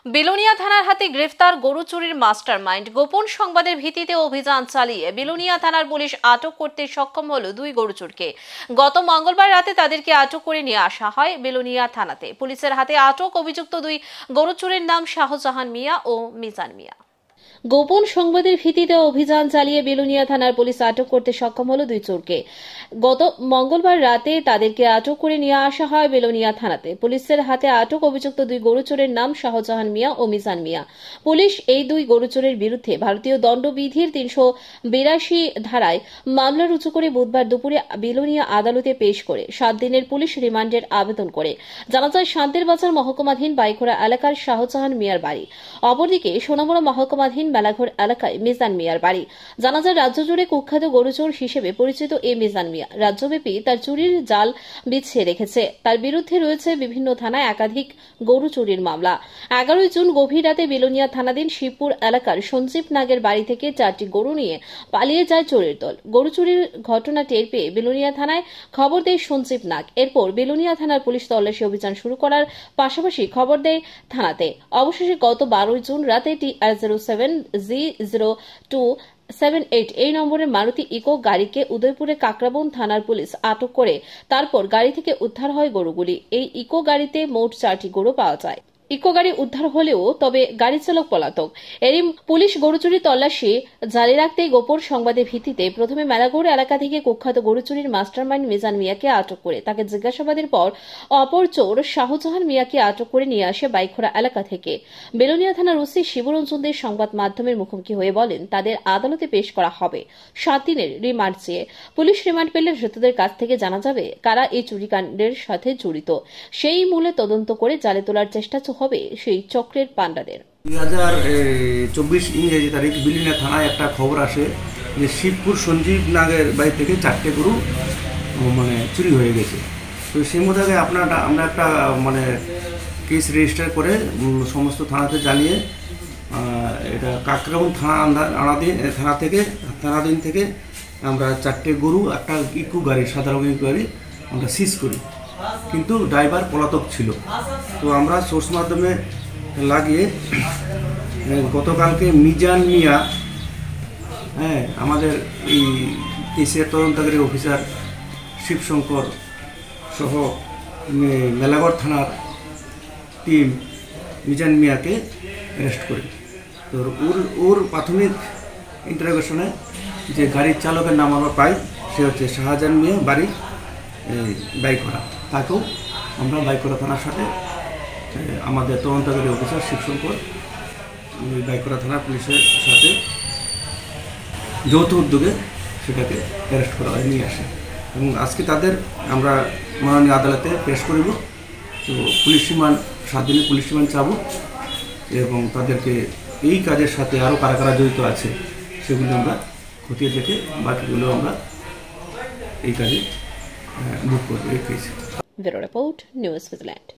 বিলোনিয়া থানার হাতে গ্রেফতার গরু চুরির মাস্টারমাইন্ড। গোপন সংবাদের ভিত্তিতে অভিযান চালিয়ে বিলোনিয়া থানার পুলিশ আটক করতে সক্ষম হলো দুই গরু চোরকে। গত মঙ্গলবার রাতে তাদেরকে আটক করে নিয়ে আসা হয় বিলোনিয়া থানাতে। পুলিশের হাতে আটক অভিযুক্ত দুই গরু চোরের নাম শাহজাহান মিয়া ও মিজান মিয়া। গোপন সংবাদের ভিত্তিতে অভিযান চালিয়ে বিলোনিয়া থানার পুলিশ আটক করতে সক্ষম হলো দুই চোরকে। গত মঙ্গলবার রাতে তাদেরকে আটক করে নিয়ে আসা হয় বিলোনিয়া থানাতে। পুলিশের হাতে আটক অভিযুক্ত দুই গরু চোরের নাম শাহজাহান মিয়া ও মিজান মিয়া। পুলিশ এই দুই গরু চোরের বিরুদ্ধে ভারতীয় দণ্ডবিধির ৩৮২ ধারায় মামলা রুজু করে বুধবার দুপুরে বিলোনিয়া আদালতে পেশ করে ৭ দিনের পুলিশ রিমান্ডের আবেদন করে। জানা যায়, শান্তির বাজার মহকুমাধীন বাইখোড়া এলাকার শাহজাহান মিয়ার বাড়ি, অপরদিকে সোনামুড়া মহকুমাধীন মেলাঘর এলাকায় মিজান মিয়ার বাড়ি। জানা যায়, রাজ্য জুড়ে কুখ্যাত গরুচোর হিসেবে পরিচিত এই মিজান মিয়া রাজ্যব্যাপী তার চুরির জাল বিছিয়ে রেখেছে। তার বিরুদ্ধে রয়েছে বিভিন্ন থানায় একাধিক গরু চুরির মামলা। ১১ জুন গভীর রাতে বিলোনিয়া থানাধীন শিবপুর এলাকার সঞ্জীব নাগের বাড়ি থেকে ৪টি গরু নিয়ে পালিয়ে যায় চোরের দল। গরু চুরির ঘটনা টের পেয়ে বিলোনিয়া থানায় খবর দেয় সঞ্জীব নাগ। এরপর বিলোনিয়া থানার পুলিশ তল্লাশি অভিযান শুরু করার পাশাপাশি খবর দেয় থানাতে। অবশেষে গত ১২ জুন রাতে TR07G0278 এই নম্বরের মারুতি ইকো গাড়িকে উদয়পুরে কাকরাবন থানার পুলিশ আটক করে তারপর গাড়ি থেকে উদ্ধার হয় গরুগুলি। এই ইকো গাড়িতে মোট 4টি গরু পাওয়া যায়। ইকো গাড়ি উদ্ধার হলেও তবে গাড়ি চালক পলাতক। এরই পুলিশ গরু চুরি তল্লাশি জারি রাখতে গোপন সংবাদের ভিত্তিতে প্রথমে মেলাঘর এলাকা থেকে কুখ্যাত গরু চুরির মাস্টারমাইন্ড মিজান মিয়াকে আটক করে তাকে জিজ্ঞাসাবাদের পর অপর চোর শাহজাহান মিয়াকে আটক করে নিয়ে আসে বাইখোড়া এলাকা থেকে। বেলোনিয়া থানার ওসি শিবরঞ্জন দে সংবাদ মাধ্যমের মুখোমুখি হয়ে বলেন, তাদের আদালতে পেশ করা হবে ৭ দিনের রিমান্ড চেয়ে। পুলিশ রিমান্ড পেলে ধৃতদের কাছ থেকে জানা যাবে কারা এই চুরিকাণ্ডের সাথে জড়িত। সেই মূলে তদন্ত করে জালে তোলার চেষ্টা হবে সেই চক্রের পান্ডাদের। 2024 ইংরেজি তারিখ বিলোনিয়া থানায় একটা খবর আসে যে শিবপুর সঞ্জীব নাগের বাড়ি থেকে 4টে গরু চুরি হয়ে গেছে। তো সেই মোতাবেক আমরা একটা কেস রেজিস্টার করে সমস্ত থানাতে জানিয়ে এটা কাকরাবন থানাধীন থেকে আমরা 4টে গরু, একটা ইকো গাড়ি, সাদা রঙের গাড়ি আমরা সিজ করি। কিন্তু ড্রাইভার পলাতক ছিল। তো আমরা সোর্স মাধ্যমে লাগিয়ে গতকালকে মিজান মিয়া, আমাদের এই কেসের তদন্তকারী অফিসার শিবশঙ্কর সহ মেলাঘর থানার টিম মিজান মিয়াকে অ্যারেস্ট করি। তো ওর প্রাথমিক ইন্টারোগেশনে যে গাড়ির চালকের নাম আমরা পাই, সে হচ্ছে শাহজাহান মিয়া, বাড়ি বাইখোড়া। তাকেও আমরা বাইখোড়া থানার সাথে আমাদের তদন্তকারী অফিসার শিবশঙ্কর বাইখোড়া থানা পুলিশের সাথে যৌথ উদ্যোগে সেটাকে অ্যারেস্ট করা হয়, নিয়ে আসে এবং আজকে তাদের আমরা মাননীয় আদালতে পেশ করিব। তো পুলিশ রিমান্ড 7 দিনের পুলিশ রিমান্ড চাব এবং তাদেরকে এই কাজের সাথে আরও কারা কারা জড়িত আছে সেগুলো আমরা খতিয়ে দেখে বাকিগুলো আমরা এই কাজে বুক করবো এই কেসে। Bureau report, news Switzerland.